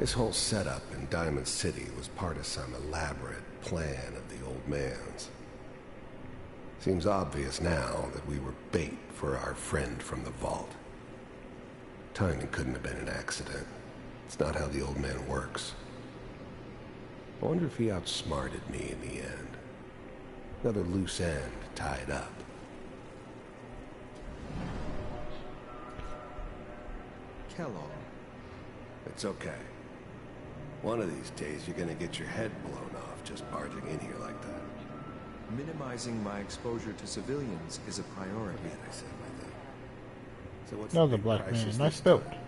This whole setup in Diamond City was part of some elaborate plan of the old man's. Seems obvious now that we were bait for our friend from the vault. Timing couldn't have been an accident. It's not how the old man works. I wonder if he outsmarted me in the end. Another loose end tied up. Kellogg. It's okay. One of these days you're gonna get your head blown off just barging in here like that. Minimizing my exposure to civilians is a priority. I said my thing. So what's That was the a big black crisis man. Nice this belt. time?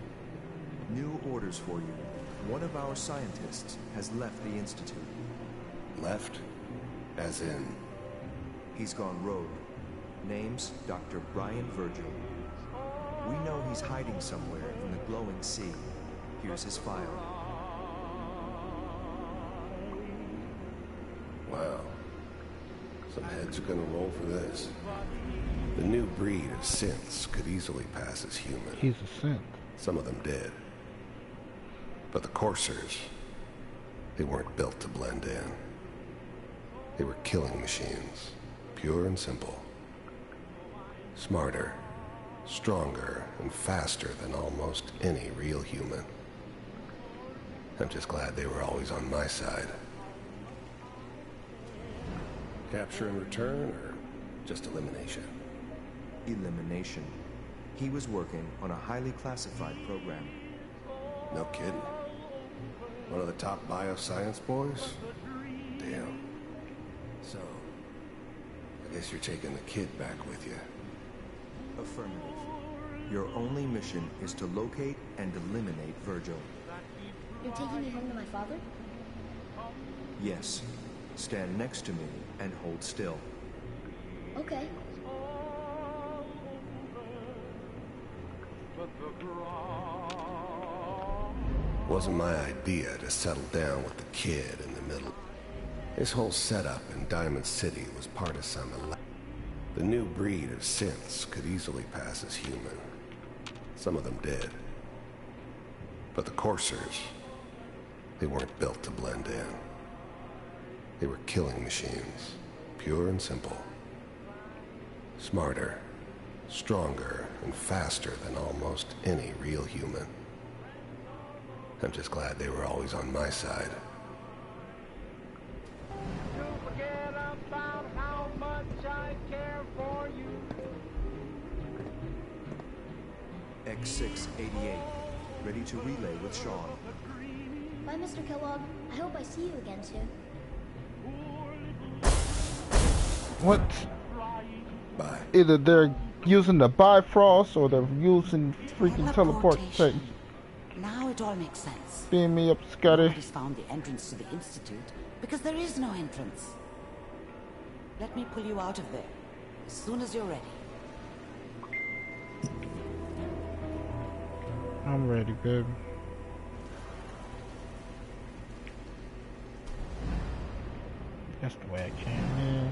New orders for you. One of our scientists has left the Institute. Left? As in? He's gone rogue. Name's Dr. Brian Virgil. We know he's hiding somewhere in the glowing sea. Here's his file. Wow. Some heads are gonna roll for this. The new breed of synths could easily pass as human. He's a synth. Some of them did. But the coursers, they weren't built to blend in. They were killing machines, pure and simple. Smarter, stronger, and faster than almost any real human. I'm just glad they were always on my side. Capture and return, or just elimination? Elimination. He was working on a highly classified program. No kidding. One of the top bioscience boys? Damn. So, I guess you're taking the kid back with you. Affirmative. Your only mission is to locate and eliminate Virgil. You're taking me home to my father? Yes. Stand next to me and hold still. Okay. Wasn't my idea to settle down with the kid in the middle. This whole setup in Diamond City was part of some The new breed of synths could easily pass as human. Some of them did. But the coursers, they weren't built to blend in. They were killing machines, pure and simple. Smarter, stronger, and faster than almost any real human. I'm just glad they were always on my side. Forget about how much I care for you. X688, ready to relay with Sean. Bye, Mr. Kellogg. I hope I see you again soon. What? Bye. Either they're using the Bifrost or they're using freaking teleportation. Now it all makes sense. Beam me up, Scotty. Nobody's found the entrance to the Institute because there is no entrance. Let me pull you out of there. as soon as you're ready. I'm ready, baby. That's the way I came in.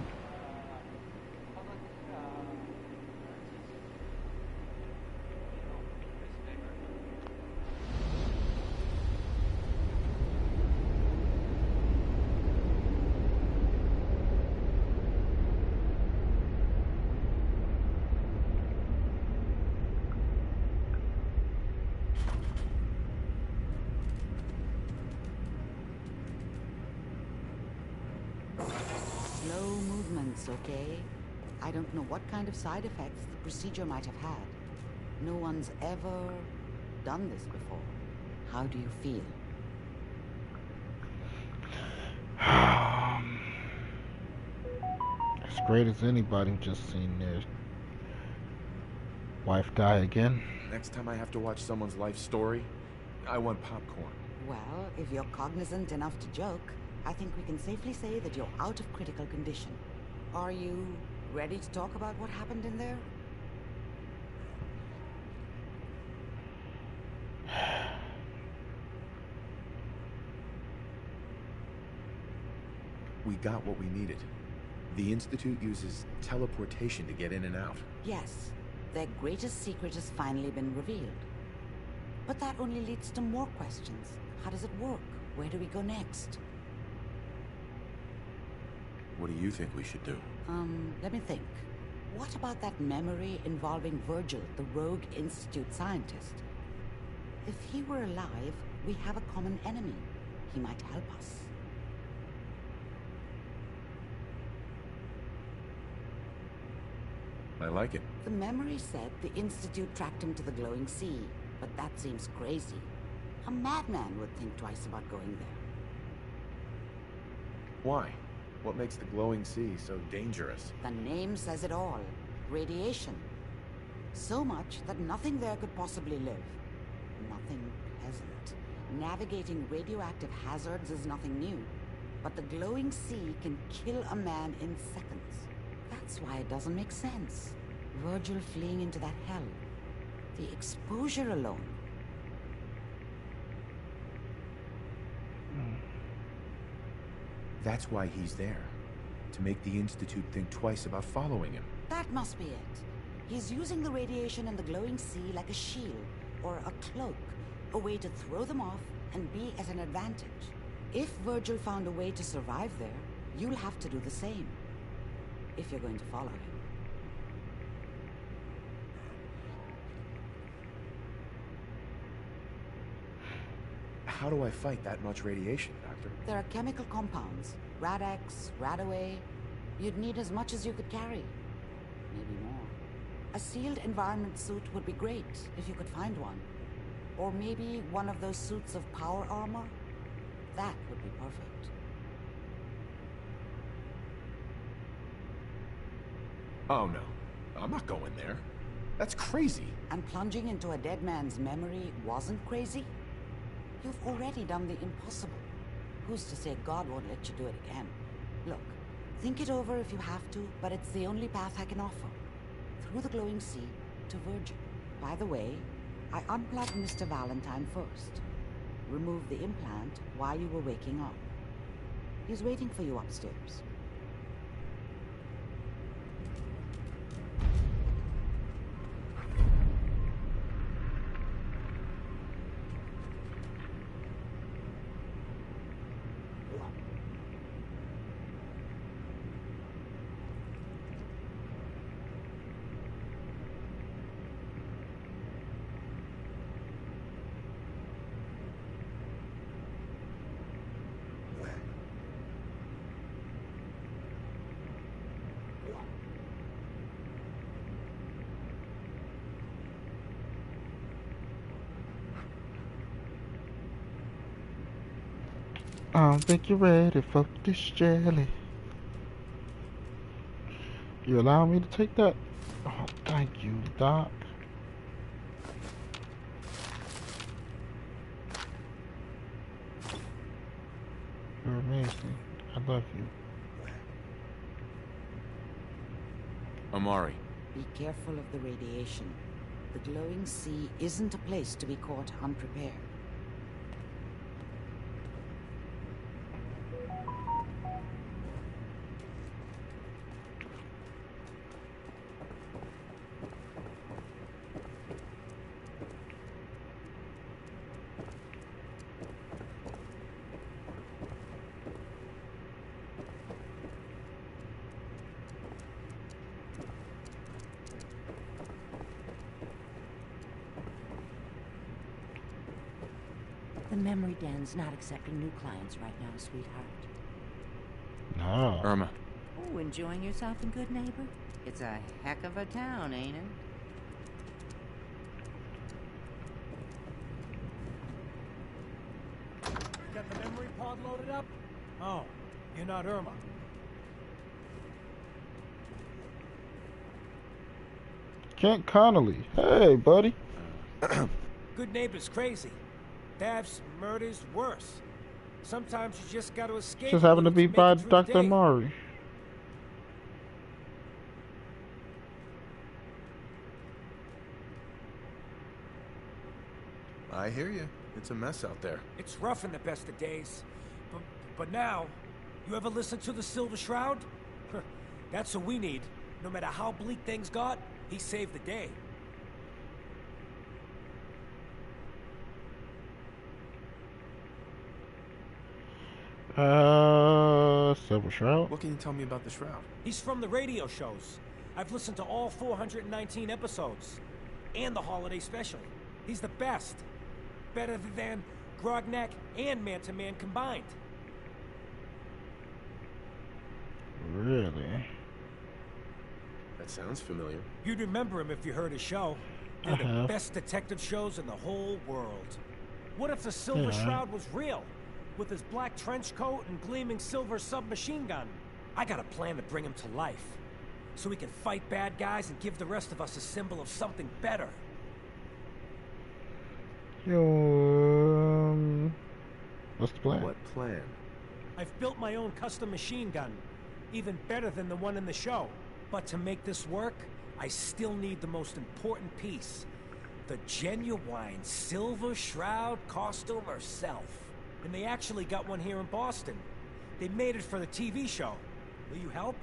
Slow movements, okay? I don't know what kind of side effects the procedure might have had. No one's ever done this before. How do you feel? As great as anybody just seen their wife die again. Next time I have to watch someone's life story, I want popcorn. Well, if you're cognizant enough to joke, I think we can safely say that you're out of critical condition. Are you ready to talk about what happened in there? We got what we needed. The Institute uses teleportation to get in and out. Yes, their greatest secret has finally been revealed. But that only leads to more questions. How does it work? Where do we go next? What do you think we should do? Let me think. What about that memory involving Virgil, the rogue Institute scientist? If he were alive, we have a common enemy. He might help us. I like it. The memory said the Institute tracked him to the glowing sea, but that seems crazy. A madman would think twice about going there. Why? What makes the glowing sea so dangerous? The name says it all. Radiation. So much that nothing there could possibly live. Nothing pleasant. Navigating radioactive hazards is nothing new. But the glowing sea can kill a man in seconds. That's why it doesn't make sense. Virgil fleeing into that hell. The exposure alone. That's why he's there. To make the Institute think twice about following him. That must be it. He's using the radiation in the glowing sea like a shield, or a cloak. A way to throw them off and be at an advantage. If Virgil found a way to survive there, you'll have to do the same. If you're going to follow him. How do I fight that much radiation, Doctor? There are chemical compounds. Rad-X, Radaway. You'd need as much as you could carry. Maybe more. A sealed environment suit would be great, if you could find one. Or maybe one of those suits of power armor. That would be perfect. Oh no, I'm not going there. That's crazy. And plunging into a dead man's memory wasn't crazy? You've already done the impossible. Who's to say God won't let you do it again? Look, think it over if you have to, but it's the only path I can offer. Through the glowing sea to Virgil. By the way, I unplugged Mr. Valentine first. Removed the implant while you were waking up. He's waiting for you upstairs. I don't think you're ready for this jelly. You allow me to take that? Oh, thank you, Doc. You're amazing. I love you. Amari. Be careful of the radiation. The glowing sea isn't a place to be caught unprepared. The memory den's not accepting new clients right now, sweetheart. No. Irma. Oh, enjoying yourself in Good Neighbor? It's a heck of a town, ain't it? Got the memory pod loaded up? Oh, you're not Irma. Kent Connolly. Hey, buddy. Good Neighbor's crazy. Thefts, murders, worse. Sometimes you just gotta escape. Just happened to be make by it through the Dr. day. Amari. I hear you. It's a mess out there. It's rough in the best of days. But now, you ever listen to the Silver Shroud? That's what we need. No matter how bleak things got, he saved the day. Silver Shroud? What can you tell me about the Shroud? He's from the radio shows. I've listened to all 419 episodes. And the holiday special. He's the best. Better than Grognak and Man to Man combined. Really? That sounds familiar. You'd remember him if you heard his show. They're the best detective shows in the whole world. What if the Silver Shroud was real? With his black trench coat and gleaming silver submachine gun. I got a plan to bring him to life. So we can fight bad guys and give the rest of us a symbol of something better. What's the plan? What plan? I've built my own custom machine gun. Even better than the one in the show. But to make this work, I still need the most important piece. The genuine Silver Shroud costume herself. And they actually got one here in Boston. They made it for the TV show. Will you help?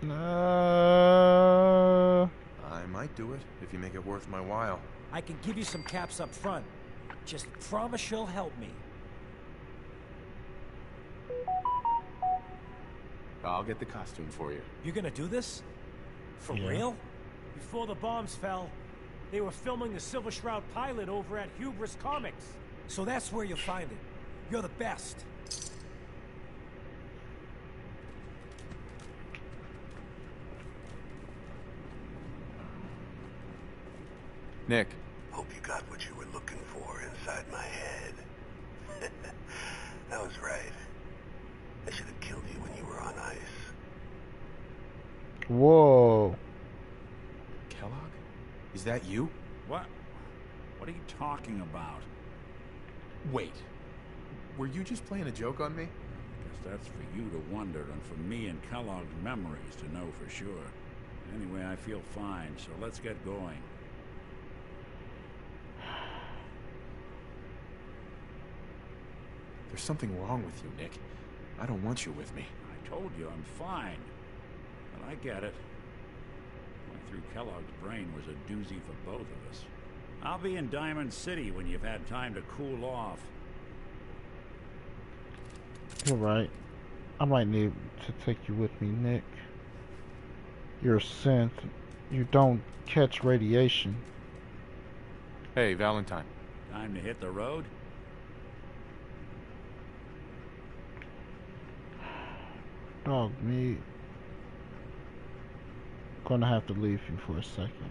I might do it, if you make it worth my while. I can give you some caps up front. Just promise you'll help me. I'll get the costume for you. You gonna do this? For real? Before the bombs fell, they were filming the Silver Shroud pilot over at Hubris Comics. So that's where you'll find it. You're the best. Nick. Hope you got what you were looking for inside my head. I was right. I should have killed you when you were on ice. Whoa. Kellogg? Is that you? What? What are you talking about? Wait. Were you just playing a joke on me? Guess that's for you to wonder, and for me and Kellogg's memories to know for sure. Anyway, I feel fine, so let's get going. There's something wrong with you, Nick. I don't want you with me. I told you I'm fine. But I get it. Going through Kellogg's brain was a doozy for both of us. I'll be in Diamond City when you've had time to cool off. You're right. I might need to take you with me, Nick. You're a synth. You don't catch radiation. Hey, Valentine. Time to hit the road? Dog meat. Gonna have to leave you for a second.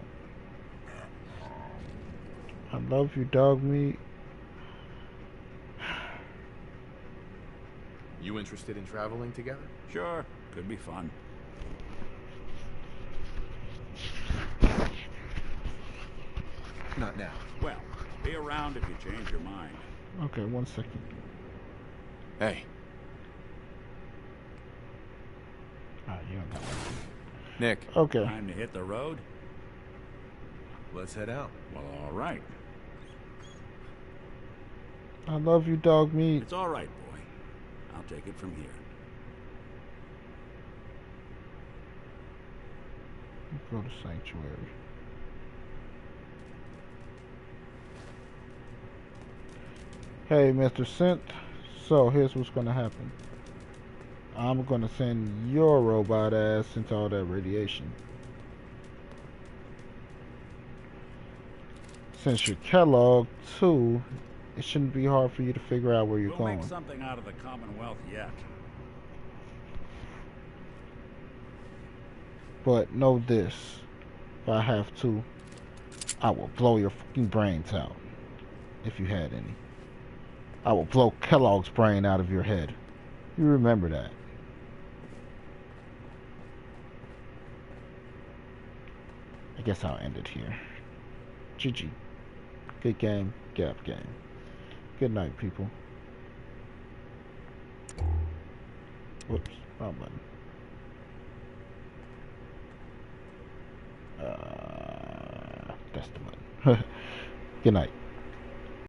I love you, dog meat. You interested in traveling together? Sure. Could be fun. Not now. Well, be around if you change your mind. Okay, 1 second. Hey. Alright, you don't got one. Nick. Okay. Time to hit the road? Let's head out. Well, all right. I love you, dog meat. It's all right, boy. I'll take it from here. Go to Sanctuary. Hey, Mr. Synth. So, here's what's gonna happen. I'm gonna send your robot ass into all that radiation. Since you're Kellogg, too, it shouldn't be hard for you to figure out where you're We'll going. make something out of the Commonwealth yet. But know this. If I have to, I will blow your fucking brains out. If you had any. I will blow Kellogg's brain out of your head. You remember that. I guess I'll end it here. GG. Good game. Gabb game. Good night, people. Whoops. Wrong button. That's the button. Good night.